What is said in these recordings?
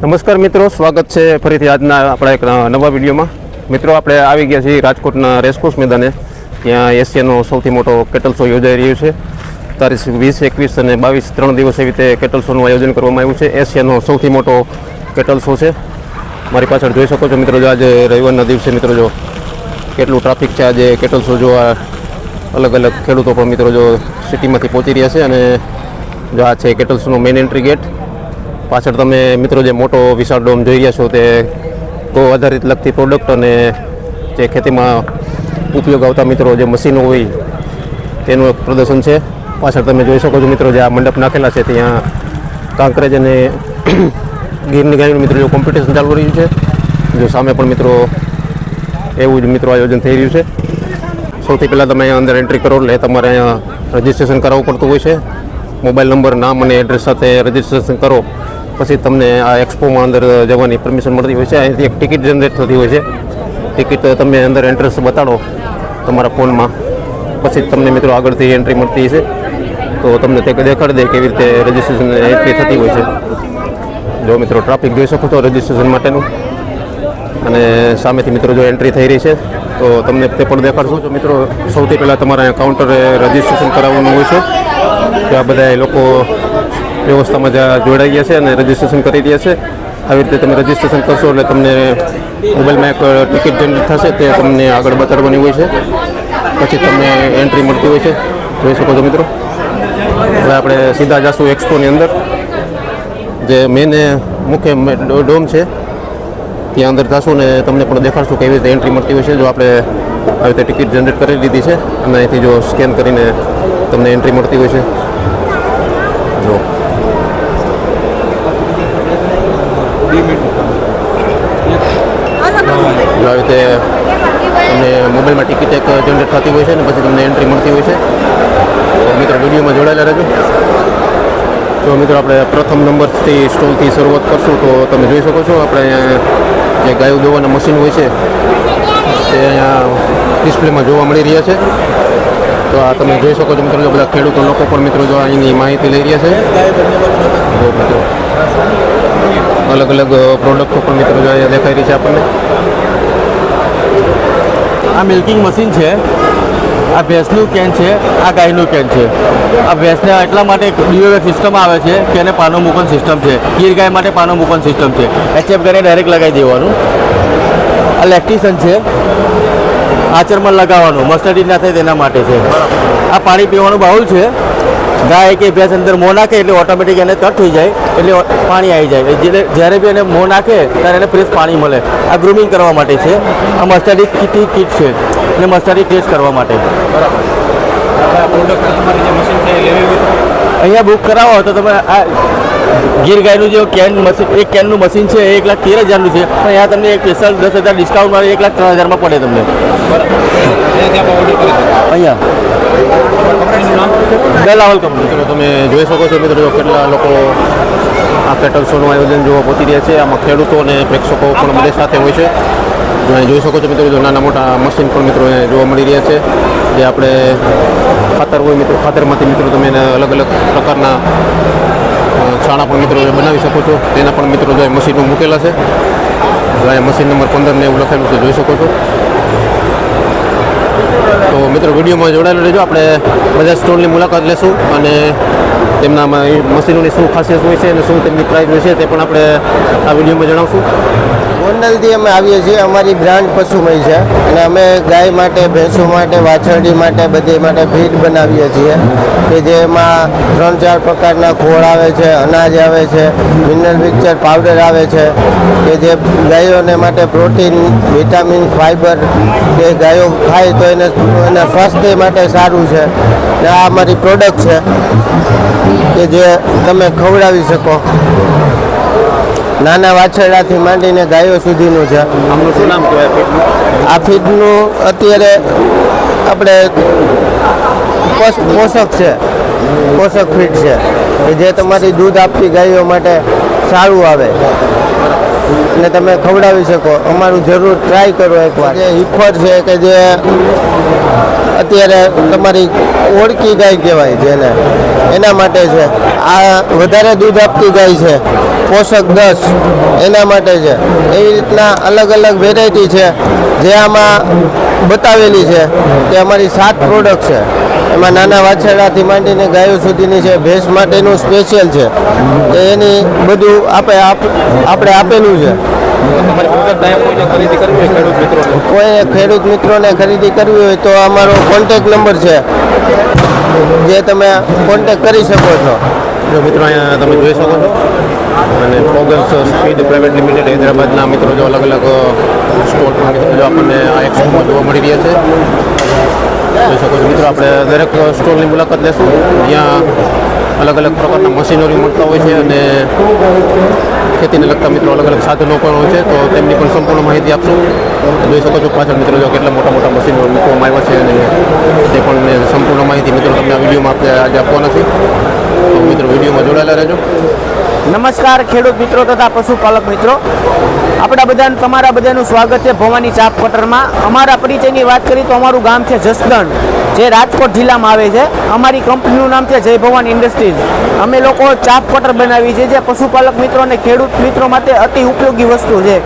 નમસ્કાર મિત્રો, સ્વાગત છે ફરીથી આજના આપણા એક નવા વિડીયોમાં. મિત્રો, આપણે આવી ગયા છીએ રાજકોટના રેસકોર્સ મેદાને. ત્યાં એશિયાનો સૌથી મોટો કેટલ શો યોજાઈ રહ્યો છે. તારીખ 20, 21 અને 22 3 દિવસ એવી રીતે કેટલ શોનું આયોજન કરવામાં આવ્યું છે. એશિયાનો સૌથી મોટો કેટલ શો છે. મારી પાછળ જોઈ શકો છો મિત્રો, જો આજે રવિવારના દિવસે મિત્રો જો કેટલું ટ્રાફિક છે. આજે કેટલ શો જોવા અલગ અલગ ખેડૂતો પણ મિત્રો જો સિટીમાંથી પહોંચી રહ્યા છે. અને જો આ છે કેટલ શોનો મેઇન એન્ટ્રી ગેટ. પાછળ તમે મિત્રો જે મોટો વિશાળ ડોમ જોઈ રહ્યા છો તે ગૌ આધારિત લગતી પ્રોડક્ટ અને જે ખેતીમાં ઉપયોગ આવતા મિત્રો જે મશીનો હોય તેનું એક પ્રદર્શન છે. પાછળ તમે જોઈ શકો છો મિત્રો, જે આ મંડપ નાખેલા છે ત્યાં કાંકરેજ અને ગીરની ગાયનું મિત્રો જો કોમ્પિટિશન ચાલુ રહ્યું છે. જો સામે પણ મિત્રો એવું જ મિત્રો આયોજન થઈ રહ્યું છે. સૌથી પહેલાં તમે અહીંયા અંદર એન્ટ્રી કરો એટલે તમારે અહીંયા રજિસ્ટ્રેશન કરાવવું પડતું હોય છે. મોબાઈલ નંબર, નામ અને એડ્રેસ સાથે રજિસ્ટ્રેશન કરો પછી તમને આ એક્સપોમાં અંદર જવાની પરમિશન મળતી હોય છે. અહીંથી એક ટિકિટ જનરેટ થતી હોય છે. ટિકિટ તમે અંદર એન્ટ્રન્સ બતાડો તમારા ફોનમાં, પછી તમને મિત્રો આગળથી એન્ટ્રી મળતી છે. તો તમને તે દેખાડી દે કેવી રીતે રજિસ્ટ્રેશન એન્ટ્રી થતી હોય છે. જો મિત્રો ટ્રાફિક જોઈ શકો છો રજિસ્ટ્રેશન માટેનું, અને સામેથી મિત્રો જો એન્ટ્રી થઈ રહી છે તો તમને તે પણ દેખાડશું. તો મિત્રો સૌથી પહેલાં તમારે અહીંયા કાઉન્ટરે રજિસ્ટ્રેશન કરાવવાનું હોય છે. ત્યાં બધા લોકો વ્યવસ્થામાં જોડાઈ ગયા છે અને રજિસ્ટ્રેશન કરી રહ્યા છે. આવી રીતે તમે રજિસ્ટ્રેશન કરશો એટલે તમને મોબાઈલમાં એક ટિકિટ જનરેટ થશે, તે તમને આગળ બતાડવાની હોય છે. પછી તમને એન્ટ્રી મળતી હોય છે, જોઈ શકો છો મિત્રો. હવે આપણે સીધા જઈશું એક્સપોની અંદર, જે મેઇન મુખ્ય ડોમ છે ત્યાં અંદર જઈશું ને તમને પણ દેખાડશું કેવી રીતે એન્ટ્રી મળતી હોય છે. જો આપણે આવી રીતે ટિકિટ જનરેટ કરી લીધી છે અને અહીંથી જો સ્કેન કરીને તમને એન્ટ્રી મળતી હોય છે. જો આવી રીતે તમને મોબાઈલમાં ટિકિટ એક જનરેટ થતી હોય છે ને પછી તમને એન્ટ્રી મળતી હોય છે. તો મિત્રો વિડીયોમાં જોડાયેલા રહેજો. જો મિત્રો આપણે પ્રથમ નંબરથી સ્ટોલથી શરૂઆત કરશું તો તમે જોઈ શકો છો આપણે અહીંયા જે ગાયો દોવાના મશીન હોય છે તે અહીંયા ડિસ્પ્લેમાં જોવા મળી રહ્યા છે. તો આ તમે જોઈ શકો છો મિત્રો, બધા ખેડૂતો લોકો પણ મિત્રો જો અહીંની માહિતી લઈ રહ્યા છે. મિત્રો અલગ અલગ પ્રોડક્ટો પણ મિત્રો જો અહીંયા દેખાઈ રહી છે આપણને. આ મિલ્કિંગ મશીન છે, આ ભેંસનું કેન છે, આ ગાયનું કેન છે. આ ભેંસને એટલા માટે ડીઓએફ સિસ્ટમ આવે છે કે એને પાનો મૂકન સિસ્ટમ છે. ગીર ગાય માટે પાનો મૂકન સિસ્ટમ છે. એચએફ કરીને ડાયરેક્ટ લગાવી દેવાનું. આ લેક્ટિશન છે, આચરમાં લગાવવાનું, મસ્ટર્ડી ના થાય તેના માટે છે. આ પાણી પીવાનું બાઉલ છે. ગાય કે ભેંસ અંદર મોં નાખે એટલે ઓટોમેટિક એને તટ થઈ જાય એટલે પાણી આવી જાય. એટલે જ્યારે બી એને મોં નાખે ત્યારે એને ફ્રેશ પાણી મળે. આ ગ્રૂમિંગ કરવા માટે છે. આ મસ્ટર્ડી કીટ છે એટલે મસ્ટર્ડી ટેસ્ટ કરવા માટે. અહીંયા બુક કરાવો તો તમે આ ગીર ગાયનું જે કેન મશીન, એક કેનનું મશીન છે એ 1,13,000નું છે, પણ અહીંયા તમને એક સ્પેશિયલ 10,000 ડિસ્કાઉન્ટ મળે 1,03,000માં પડે તમને. અહીંયા દલાવલ કંપની. તમે જોઈ શકો છો મિત્રો કેટલા લોકો આ કેટલ શોનું આયોજન જોવા પહોંચી રહ્યા છે. આમાં ખેડૂતો અને પ્રેક્ષકો પણ બધે સાથે હોય છે. જોઈ શકો છો મિત્રો, નાના મોટા મશીન પણ મિત્રો જોવા મળી રહ્યા છે. જે આપણે ખાતર હોય મિત્રો, ખાતરમાંથી મિત્રો તમે એને અલગ અલગ પ્રકારના છાણા પણ મિત્રો બનાવી શકો છો. તેના પણ મિત્રો જો મશીનો મૂકેલા છે. અહીંયા મશીન નંબર 15 ને એવું લખેલું છે, જોઈ શકો છો. તો મિત્રો વિડીયોમાં જોડાયેલું રહેજો. આપણે બધા સ્ટોલની મુલાકાત લેશું અને તેમના મશીનોની શું ખાસિયત હોય છે અને શું તેમની પ્રાઇસ હોય છે તે પણ આપણે આ વિડીયોમાં જણાવશું. ગોંડલથી અમે આવીએ છીએ. અમારી બ્રાન્ડ પશુમય છે અને અમે ગાય માટે, ભેંસો માટે, વાછરડી માટે, બધી માટે ફીડ બનાવીએ છીએ કે જેમાં 3-4 પ્રકારના ખોળ આવે છે, અનાજ આવે છે, મિનરલ મિક્સર પાવડર આવે છે કે જે ગાયોને માટે પ્રોટીન, વિટામિન, ફાઈબર કે ગાયો ખાય તો એના સ્વાસ્થ્ય માટે સારું છે. ને આ અમારી પ્રોડક્ટ છે કે જે તમે ખવડાવી શકો. નાના વાછરડાથી માંડીને ગાયો સુધીનું છે. આમનું શું નામ કહેવાય? આ ફીડનું અત્યારે આપણે પોષક છે, પોષક ફીડ છે કે જે તમારી દૂધ આપતી ગાયો માટે સારું આવે અને તમે ખવડાવી શકો. અમારું જરૂર ટ્રાય કરો એકવાર. જે હિફર છે કે જે અત્યારે તમારી ઓળખી ગાય કહેવાય જેને એના માટે છે. આ વધારે દૂધ આપતી ગાય છે, પોષક 10 એના માટે છે. એવી રીતના અલગ અલગ વેરાયટી છે જે આમાં બતાવેલી છે કે અમારી 7 પ્રોડક્ટ છે. એમાં નાના વાછરડાથી માંડીને ગાયો સુધીની છે. ભેંસ માટેનું સ્પેશિયલ છે તો એની બધું આપણે આપેલું છે. તમારી પ્રોડક્ટ અહીંયા કોઈને ખરીદી કરવી હોય ખેડૂત મિત્રોને, કોઈ ખેડૂત મિત્રોને ખરીદી કરવી હોય તો અમારો કોન્ટેક નંબર છે જે તમે કોન્ટેક કરી શકો છો. જો મિત્રો અહીંયા તમે જોઈ શકો છો અને ફોગલ્સ સ્પીડ પ્રાઇવેટ લિમિટેડ હૈદરાબાદના મિત્રો જો અલગ અલગ સ્ટોલ પર મિત્રો જો આપણને આ એક્સપોમાં જોવા મળી રહ્યા છે. જોઈ શકો છો મિત્રો આપણે દરેક સ્ટોલની મુલાકાત લેશું જ્યાં અલગ અલગ પ્રકારના મશીનરી મળતા હોય છે અને ખેતીને લગતા મિત્રો અલગ અલગ સાધનો પણ હોય છે તો તેમની પણ સંપૂર્ણ માહિતી આપશું. જોઈ શકો છો પાછળ મિત્રો જો કેટલા મોટા મોટા મશીનો મૂકવામાં આવ્યા છે અને તે પણ સંપૂર્ણ માહિતી મિત્રો તમને આ વિડીયોમાં આપણે આજે આપવાના છે. તો મિત્રો વિડીયોમાં જોડાયેલા રહેજો. નમસ્કાર ખેડૂત મિત્રો તથા પશુપાલક મિત્રો, તમારા બધાનું સ્વાગત છે ભવાની ચાપ કટરમાં. અમારા પરિચયની વાત કરીએ તો અમારું ગામ છે જસદણ, જે રાજકોટ જિલ્લામાં આવે છે. અમારી કંપનીનું નામ છે જય ભવાન ઇન્ડસ્ટ્રીઝ. અમે લોકો ચાપ કટર બનાવી છે જે પશુપાલક મિત્રો અને ખેડૂત મિત્રો માટે અતિ ઉપયોગી વસ્તુ છે.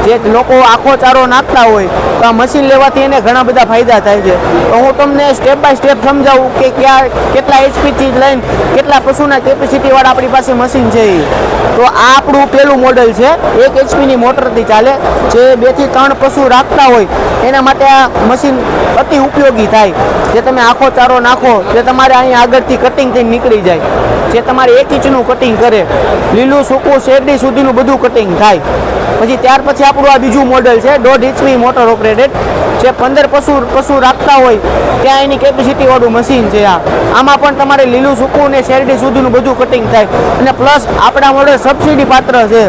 જે લોકો આખો ચારો નાખતા હોય તો આ મશીન લેવાથી એને ઘણા બધા ફાયદા થાય છે. તો હું તમને સ્ટેપ બાય સ્ટેપ સમજાવું કે કેટલા એચપીથી લઈને કેટલા પશુના કેપેસિટીવાળા આપણી પાસે મશીન છે. તો આ આપણું પહેલું મોડલ છે. 1 એચપીની મોટરથી ચાલે. જે 2 થી 3 પશુ રાખતા હોય એના માટે આ મશીન અતિ ઉપયોગી થાય. જે તમે આખો ચારો નાખો જે તમારે અહીંયા આગળથી કટિંગ થઈને નીકળી જાય. જે તમારે 1 ઇંચનું કટિંગ કરે, લીલું સૂકું શેરડી સુધીનું બધું કટિંગ થાય. પછી ત્યાર પછી આપણું આ બીજું મોડલ છે 1.5 એચપી મોટર ઓપરેટેડ. જે 15 પશુ રાખતા હોય ત્યાં એની કેપેસિટીવાળું મશીન છે. આમાં પણ તમારે લીલું સૂકું ને શેરડી સુધીનું બધું કટિંગ થાય. અને પ્લસ આપણા મોડલ સબસિડી પાત્ર છે,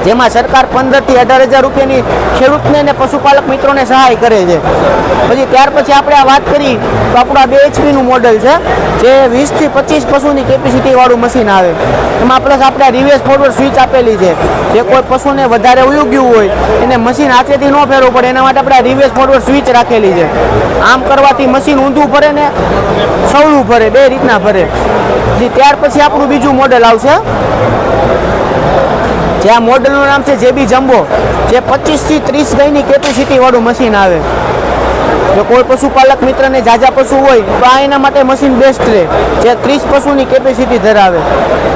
જેમાં સરકાર 15 થી 18,000 રૂપિયાની ખેડૂતને અને પશુપાલક મિત્રોને સહાય કરે છે. પછી ત્યાર પછી આપણે આ વાત કરી તો આપણું આ 2 એચપીનું મોડલ છે જે 20 થી 25 પશુની કેપેસિટીવાળું મશીન આવે. એમાં પ્લસ આપણે રિવર્સ ફોરવર્ડ સ્વિચ આપેલી છે. જે કોઈ પશુને વધારે ઉયું ગયું હોય એને મશીન હાથેથી ન ફેરવવું પડે એના માટે આપણે રિવર્સ ફોરવર્ડ સ્વિચ રાખેલી છે. આમ કરવાથી મશીન ઊંધું ફરે ને સવળું ફરે, 2 રીતના ફરે. ત્યાર પછી આપણું બીજું મોડલ આવશે જે આ મોડલનું નામ છે જેબી જમ્બો. જે 25 થી 30 ગાયની કેપેસિટીવાળું મશીન આવે. જો કોઈ પશુપાલક મિત્રને ઝાઝા પશુ હોય તો આ એના માટે મશીન બેસ્ટ રહે, જે 30 પશુની કેપેસિટી ધરાવે.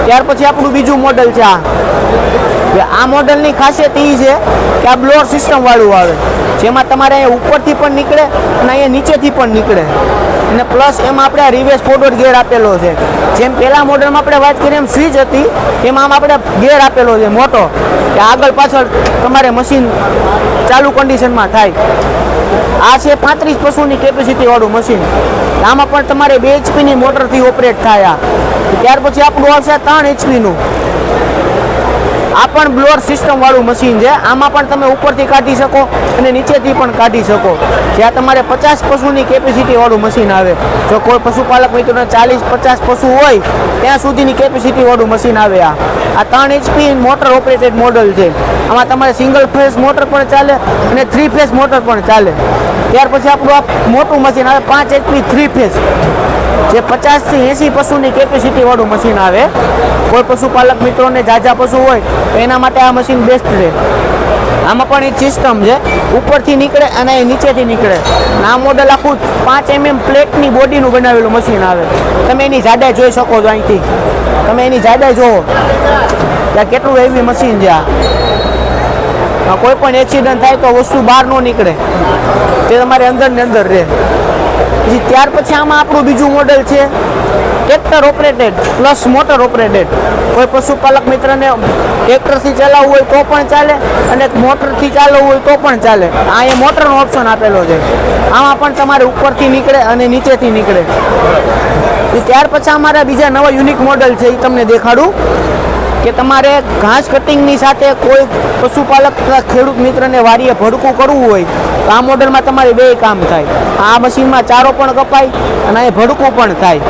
ત્યાર પછી આપણું બીજું મોડલ છે આ મોડલની ખાસિયત એ છે કે આ બ્લોઅર સિસ્ટમવાળું આવે, જેમાં તમારે અહીંયા ઉપરથી પણ નીકળે અને અહીંયા નીચેથી પણ નીકળે. અને પ્લસ એમાં આપણે આ રિવર્સ ફોરવર્ડ ગેર આપેલો છે. જેમ પહેલા મોડલમાં આપણે વાત કરીએ એમ સ્વિચ હતી, એમાં આપણે ગેર આપેલો છે મોટો, કે આગળ પાછળ તમારે મશીન ચાલુ કન્ડિશનમાં થાય. આ છે 35 પશુની કેપેસિટીવાળું મશીન. આમાં પણ તમારે 2 એચપીની મોટરથી ઓપરેટ થાય. ત્યાર પછી આપણું આવશે 3 એચપીનું. આ પણ બ્લોઅર સિસ્ટમવાળું મશીન છે. આમાં પણ તમે ઉપરથી કાઢી શકો અને નીચેથી પણ કાઢી શકો. જ્યાં તમારે 50 પશુની કેપેસિટીવાળું મશીન આવે. જો કોઈ પશુપાલક મિત્રોને 40-50 પશુ હોય ત્યાં સુધીની કેપેસિટીવાળું મશીન આવે. આ 3 એચપી મોટર ઓપરેટેડ મોડલ છે. આમાં તમારે સિંગલ ફેઝ મોટર પણ ચાલે અને 3 ફેઝ મોટર પણ ચાલે. ત્યાર પછી આપણું આ મોટું મશીન આવે 5 એચપી 3 ફેઝ, જે 50 થી 80 પશુની કેપેસિટીવાળું મશીન આવે. કોઈ પશુપાલક મિત્રોને ઝાઝા પશુ હોય તો એના માટે આ મશીન બેસ્ટ રહે. આમાં પણ એક સિસ્ટમ છે, ઉપરથી નીકળે અને નીચેથી નીકળે. આ મોડલ આખું 5 mm પ્લેટની બોડીનું બનાવેલું મશીન આવે. તમે એની જાડાઈ જોઈ શકો છો. અહીંથી તમે એની જાડાઈ જોવો ત્યાં કેટલું હેવી મશીન છે. કોઈ પણ એક્સિડન્ટ થાય તો વસ્તુ બહાર ન નીકળે, તે તમારે અંદર ને અંદર રહે. પછી ત્યાર પછી આમાં આપણું બીજું મોડલ છે tractor operated plus motor operated. કોઈ પશુપાલક મિત્રને ટ્રેક્ટરથી ચલાવવું હોય તો પણ ચાલે અને મોટરથી ચાલવું હોય તો પણ ચાલે. આ એ મોટરનો ઓપ્શન આપેલો છે. આમાં પણ તમારે ઉપરથી નીકળે અને નીચેથી નીકળે. ત્યાર પછી અમારા બીજા નવા યુનિક મોડલ છે, એ તમને દેખાડું. કે તમારે ઘાસ કટિંગની સાથે કોઈ પશુપાલક ખેડૂત મિત્રને વાડીએ ભડકું કરવું હોય તો આ મોડલમાં તમારે 2 કામ થાય. આ મશીનમાં ચારો પણ કપાય અને એ ભડકું પણ થાય,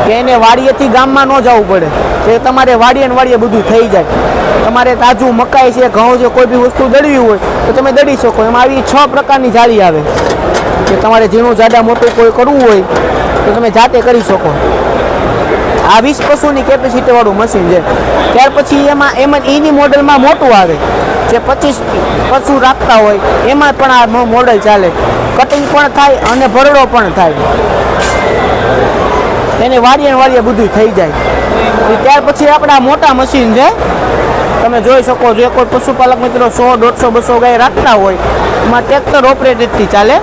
કે એને વાડીએથી ગામમાં ન જવું પડે. તે તમારે વાડીએ ને વાડીએ બધું થઈ જાય. તમારે તાજું મકાઈ છે, ઘઉં છે, કોઈ બી વસ્તુ દળવી હોય તો તમે દળી શકો. એમાં આવી 6 પ્રકારની જાળી આવે. કે તમારે ઝીણું જાડા મોટું કોઈ કરવું હોય તો તમે જાતે કરી શકો. આ 20 પશુની કેપેસિટીવાળું મશીન છે. ત્યાર પછી એમાં એની મોડલમાં મોટું આવે જે 25 પશુ રાખતા હોય એમાં પણ આ મોડલ ચાલે. કટિંગ પણ થાય અને ભરડો પણ થાય, એને વાડીએ બધું થઈ જાય. ત્યાર પછી આપણા મોટા મશીન છે, તમે જોઈ શકો જે કોઈ પશુપાલક મિત્રો 100, 150, 200 ગાય રાખતા હોય એમાં ટ્રેક્ટર ઓપરેટેડથી ચાલે.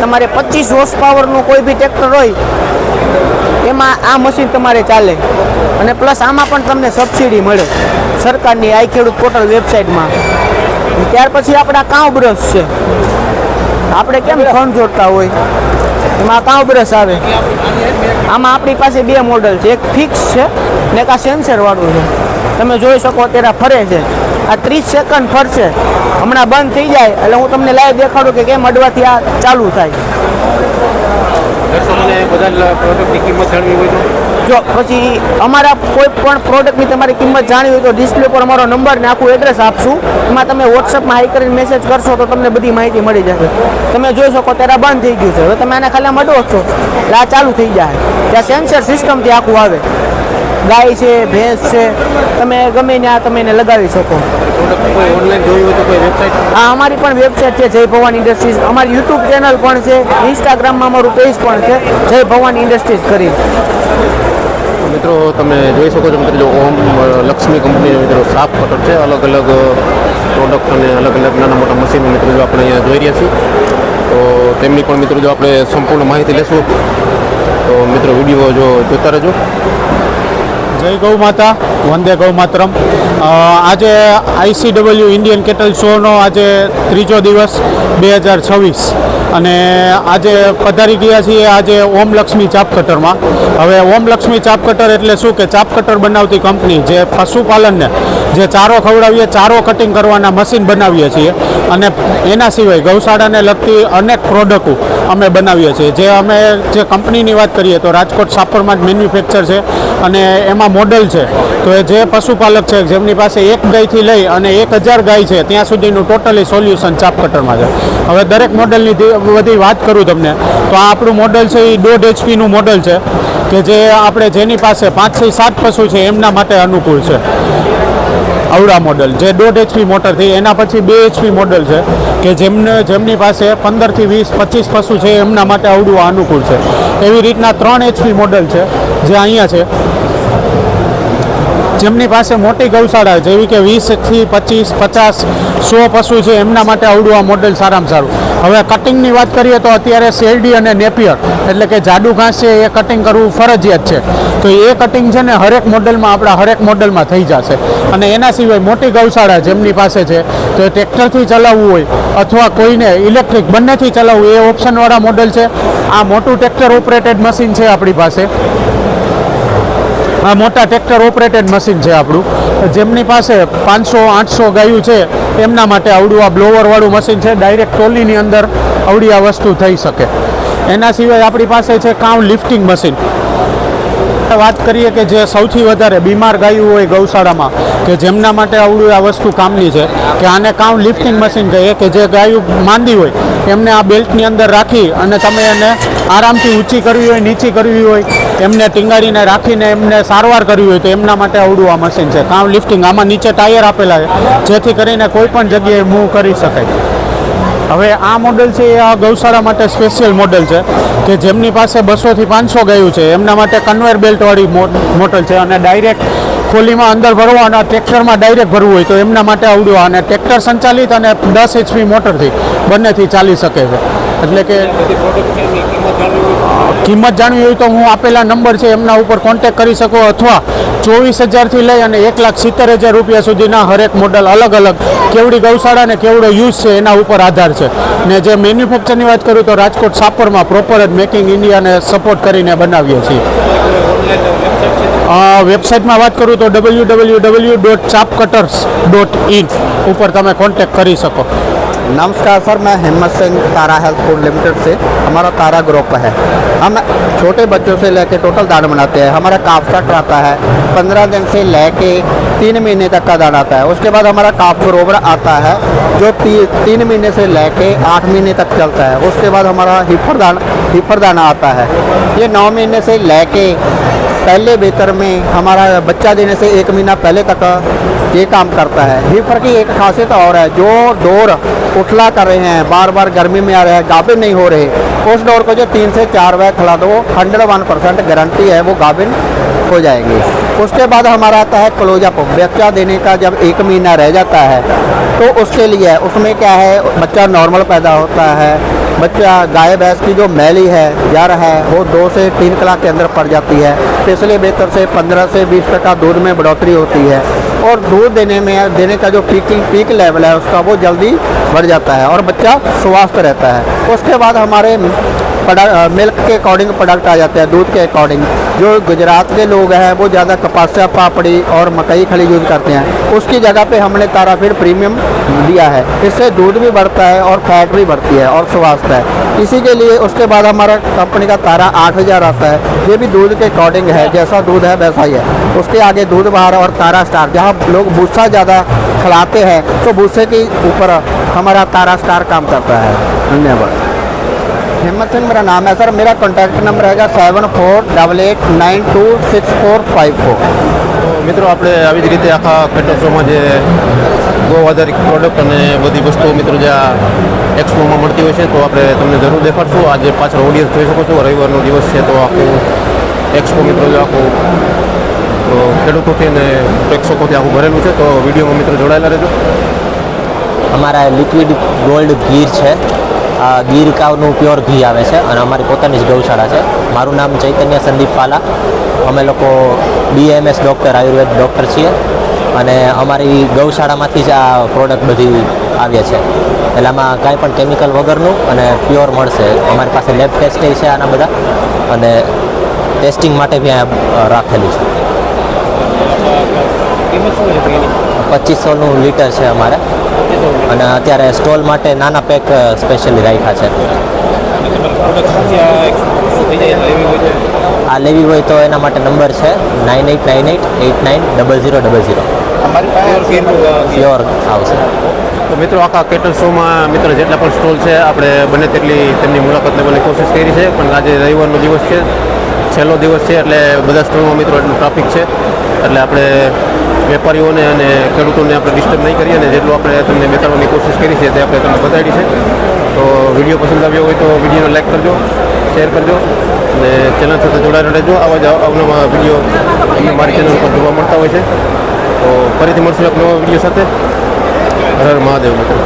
તમારે 25 હોર્સ પાવરનું કોઈ બી ટ્રેક્ટર હોય એમાં આ મશીન તમારે ચાલે. અને પ્લસ આમાં પણ તમને સબસિડી મળે સરકારની આઈ ખેડૂત પોર્ટલ વેબસાઇટમાં. ત્યાર પછી આપણા કાઉ બ્રશ છે. આપણે કેમ ફોન જોડતા હોય એમાં કાઉ બ્રશ આવે. આમાં આપણી પાસે 2 મોડલ છે, એક ફિક્સ છે ને એક આ સેન્સરવાળું છે. તમે જોઈ શકો અત્યારે ફરે છે, આ 30 સેકન્ડ ફરશે, હમણાં બંધ થઈ જાય એટલે હું તમને લાઈવ દેખાડું કે કેમ અડવાથી આ ચાલુ થાય. દર્શકોને બધા પ્રોડક્ટની કિંમત જાણવી હોય તો જો પછી અમારા કોઈ પણ પ્રોડક્ટની તમારી કિંમત જાણવી હોય તો ડિસ્પ્લે પર અમારો નંબર ને આખું એડ્રેસ આપશું. એમાં તમે વોટ્સઅપમાં હાઈ કરીને મેસેજ કરશો તો તમને બધી માહિતી મળી જશે. તમે જોઈ શકો ત્યારે બંધ થઈ ગયું છે, હવે તમે આના ખાલી અડવો છો એટલે આ ચાલુ થઈ જાય. ત્યાં સેન્સર સિસ્ટમથી આખું આવે. ગાય છે, ભેંસ છે, તમે ગમે ત્યાં તમે એને લગાવી શકો. કોઈ ઓનલાઈન જોયું હોય તો કોઈ વેબસાઇટ? હા, અમારી પણ વેબસાઇટ છે જય ભવાની ઇન્ડસ્ટ્રીઝ. અમારી યુટ્યુબ ચેનલ પણ છે, ઇન્સ્ટાગ્રામમાં અમારું પેજ પણ છે જય ભવાની ઇન્ડસ્ટ્રીઝ કરી. મિત્રો તમે જોઈ શકો છો મિત્રો, જો ઓમ લક્ષ્મી કંપનીનો મિત્રો સાફ કટર છે. અલગ અલગ પ્રોડક્ટ અને અલગ અલગ નાના મોટા મશીનો મિત્રો જો આપણે અહીંયા જોઈ રહ્યા છીએ. તો તેમની પણ મિત્રો જો આપણે સંપૂર્ણ માહિતી લેશું તો મિત્રો વિડીયો જો જોતા રહેજો. જય ગૌ માતા, વંદે ગૌ માતરમ. આજે ICW ઇન્ડિયન કેટલ શોનો આજે 3જો દિવસ 2026 અને આજે પધારી ગયા છીએ આજે ઓમ લક્ષ્મી ચાપ કટરમાં. હવે ઓમ લક્ષ્મી ચાપ કટર એટલે શું કે ચાપ કટર બનાવતી કંપની જે પશુપાલનને જે ચારો ખવડાવીએ, ચારો કટિંગ કરવાના મશીન બનાવીએ છીએ અને એના સિવાય ગૌશાળાને લગતી અનેક પ્રોડક્ટો અમે બનાવીએ છીએ. જે કંપનીની વાત કરીએ તો રાજકોટ સાપરમાં જ મેન્યુફેક્ચર છે અને એમાં મોડલ છે. તો એ જે પશુપાલક છે જેમની પાસે 1 ગાયથી લઈ અને 1000 ગાય છે ત્યાં સુધીનું ટોટલી સોલ્યુશન ચાપ કટરમાં છે. હવે દરેક મોડલની બધી વાત કરું તમને તો આ આપણું મોડલ છે એ 1.5 HPનું મોડલ છે કે જે આપણે જેની પાસે 5 થી 7 પશુ છે એમના માટે અનુકૂળ છે. આવડા મોડલ જે 1.5 HP મોટરથી, એના પછી 2 HP મોડલ છે કે જેમની પાસે 15 થી 20, 25 પશુ છે એમના માટે આવડું અનુકૂળ છે. એવી રીતના 3 HP મોડલ છે જે અહીંયા છે. જેમની પાસે મોટી ગૌશાળા જેવી કે 20 થી 25, 50, 100 પશુ છે એમના માટે આવડું આ મોડલ સારામાં સારું. હવે કટિંગની વાત કરીએ તો અત્યારે શેરડી અને નેપિયર એટલે કે જાડુ ઘાસ છે એ કટિંગ કરવું ફરજિયાત છે. તો એ કટિંગ છે ને હરેક મોડલમાં થઈ જશે. અને એના સિવાય મોટી ગૌશાળા જેમની પાસે છે તો એ ટ્રેક્ટરથી ચલાવવું હોય અથવા કોઈને ઇલેક્ટ્રિક બંનેથી ચલાવવું એ ઓપ્શનવાળા મોડલ છે. આ મોટું ટ્રેક્ટર ઓપરેટેડ મશીન છે આપણી પાસે. આ મોટા ટ્રેક્ટર ઓપરેટેડ મશીન છે આપણું. જેમની પાસે 500-800 ગાયું છે એમના માટે આવડું આ બ્લોવરવાળું મશીન છે. ડાયરેક્ટ ટ્રોલીની અંદર આવડી આ વસ્તુ થઈ શકે. એના સિવાય આપણી પાસે છે કાઉ લિફ્ટિંગ મશીન. વાત કરીએ કે જે સૌથી વધારે બીમાર ગાયું હોય ગૌશાળામાં કે જેમના માટે આવડું આ વસ્તુ કામની છે કે આને કાઉ લિફ્ટિંગ મશીન કહીએ કે જે ગાયું માંદી હોય એમને આ બેલ્ટની અંદર રાખી અને તમે એને આરામથી ઊંચી કરવી હોય, નીચી કરવી હોય, એમને ટીંગાડીને રાખીને એમને સારવાર કરવી હોય તો એમના માટે આવડું આ મશીન છે કાઉ લિફ્ટિંગ. આમાં નીચે ટાયર આપેલા છે જેથી કરીને કોઈ પણ જગ્યાએ મૂવ કરી શકાય. હવે આ મોડલ છે એ આ ગૌશાળા માટે સ્પેશિયલ મોડલ છે કે જેમની પાસે 200 થી 500 ગાયું છે એમના માટે કન્વેયર બેલ્ટવાળી મોડલ છે અને ડાયરેક્ટ ખોલીમાં અંદર ભરવા અને ટ્રેક્ટરમાં ડાયરેક્ટ ભરવું હોય તો એમના માટે આવડું. અને ટ્રેક્ટર સંચાલિત અને 10 HP મોટરથી બંનેથી ચાલી શકે છે. એટલે કે કિંમત જાણવી હોય તો હું આપેલા નંબર છે એમના ઉપર કોન્ટેક કરી શકો અથવા 24,000થી લઈ અને 1,70,000 રૂપિયા સુધીના હરેક મોડલ અલગ અલગ કેવડી ગૌશાળા ને કેવડો યુઝ છે એના ઉપર આધાર છે. ને જે મેન્યુફેક્ચરની વાત કરું તો રાજકોટ સાપરમાં પ્રોપર જ મેકિંગ ઇન્ડિયાને સપોર્ટ કરીને બનાવીએ છીએ. વેબસાઇટમાં વાત કરું તો www.chapcutters.in ઉપર તમે કોન્ટેક કરી શકો. नमस्कार सर, मैं हिम्मत सिंह तारा हेल्थ फूड लिमिटेड से। हमारा तारा ग्रुप है। हम छोटे बच्चों से लेके टोटल दाना बनाते हैं। हमारा काफ कट आता है 15 दिन से लेके 3 महीने तक का दाना आता है। उसके बाद हमारा काफ सरोवर आता है जो 3 महीने से लेके 8 महीने तक चलता है। उसके बाद हमारा हिफर दाना आता है। ये 9 महीने से लेके पहले बेहतर में हमारा बच्चा देने से 1 महीना पहले तक ये काम करता है। हीफर की एक खासियत और है, जो डोर उठला कर रहे हैं, बार बार गर्मी में आ रहे हैं, गाभिन नहीं हो रहे, उस डोर को जो 3 से 4 बैग खिला दो 101% गारंटी है वो गाभिन हो जाएंगे। उसके बाद हमारा आता है क्लोजअप। बच्चा देने का जब 1 महीना रह जाता है तो उसके लिए उसमें क्या है, बच्चा नॉर्मल पैदा होता है। बच्चा गाय भैंस की जो मैली है, जर है, वो 2 से 3 कलाक के अंदर पड़ जाती है, तो इसलिए बेहतर से 15 से 20% दूध में बढ़ोतरी होती है और दूध देने का जो पीक लेवल है उसका वो जल्दी बढ़ जाता है और बच्चा स्वस्थ रहता है। उसके बाद हमारे मिल्क के अकॉर्डिंग प्रोडक्ट आ जाते हैं, दूध के अकॉर्डिंग। जो गुजरात के लोग हैं वो ज़्यादा कपासिया पापड़ी और मकई खली यूज़ करते हैं, उसकी जगह पे हमने ताराफीड प्रीमियम दिया है। इससे दूध भी बढ़ता है और फैट भी बढ़ती है और स्वास्थ्य है। इसी के लिए उसके बाद हमारा कंपनी का तारा 8000 आता है। ये भी दूध के अकॉर्डिंग है, जैसा दूध है वैसा ही है। उसके आगे दूध बाहर और तारा स्टार, जहाँ लोग भूसा ज़्यादा खिलाते हैं तो भूसे के ऊपर हमारा तारा स्टार काम करता है। धन्यवाद। हिम्मत सिंह मेरा नाम है सर। मेरा कॉन्टैक्ट नंबर है 7488926454। તો મિત્રો આપણે આવી જ રીતે આખા કેટલ શોમાં જે ગો આધારિત પ્રોડક્ટ અને બધી વસ્તુઓ મિત્રો જે આ એક્સપોમાં મળતી હોય છે તો આપણે તમને જરૂર દેખાડશું. આજે પાછળ ઓડિયન્સ જોઈ શકો છો, રવિવારનો દિવસ છે તો આખું એક્સપો મિત્રો જો આખું ખેડૂતોથી અને પ્રેક્ષકોથી આખું ભરેલું છે. તો વિડીયોમાં મિત્રો જોડાયેલા રહેજો. અમારા લિક્વિડ ગોલ્ડ ઘી છે, આ ગીર કાવનું પ્યોર ઘી આવે છે અને અમારી પોતાની જ ગૌશાળા છે. મારું નામ ચૈતન્ય સંદીપ પાલા. અમે લોકો BAMS ડૉક્ટર, આયુર્વેદ ડૉક્ટર છીએ અને અમારી ગૌશાળામાંથી જ આ પ્રોડક્ટ બધી આવે છે. એટલે આમાં કાંઈ પણ કેમિકલ વગરનું અને પ્યોર મળશે. અમારી પાસે લેબ ટેસ્ટ છે આના બધા અને ટેસ્ટિંગ માટે બી અહીંયા રાખેલું છે. 2500નું લીટર છે અમારે અને અત્યારે સ્ટોલ માટે નાના પેક સ્પેશિયલી રાખ્યા છે. આ લેવી હોય તો એના માટે નંબર છે 9898890000. પ્યોર આવશે. તો મિત્રો આખા કેટલ શોમાં મિત્રો જેટલા પણ સ્ટોલ છે આપણે બને તેટલી તેમની મુલાકાત લેવાની કોશિશ કરી છે, પણ આજે રવિવારનો દિવસ છે, છેલ્લો દિવસ છે, એટલે બધા સ્ટોલમાં મિત્રો એટલું ટ્રાફિક છે એટલે આપણે વેપારીઓને અને ખેડૂતોને આપણે ડિસ્ટર્બ નહીં કરીએ અને જેટલું આપણે તમને બતાવવાની કોશિશ કરી છે તે આપણે તમને બતાવી છે. તો વિડીયો પસંદ આવ્યો હોય તો વિડીયોને લાઈક કરજો, શેર કરજો અને ચેનલ સાથે જોડાયેલા રહેજો. આવા જ અવનવા વિડીયો તમને મારી ચેનલ પર જોવા મળતા હોય છે. તો ફરીથી મળશું એક નવા વિડીયો સાથે. હર હર મહાદેવ મિત્રો.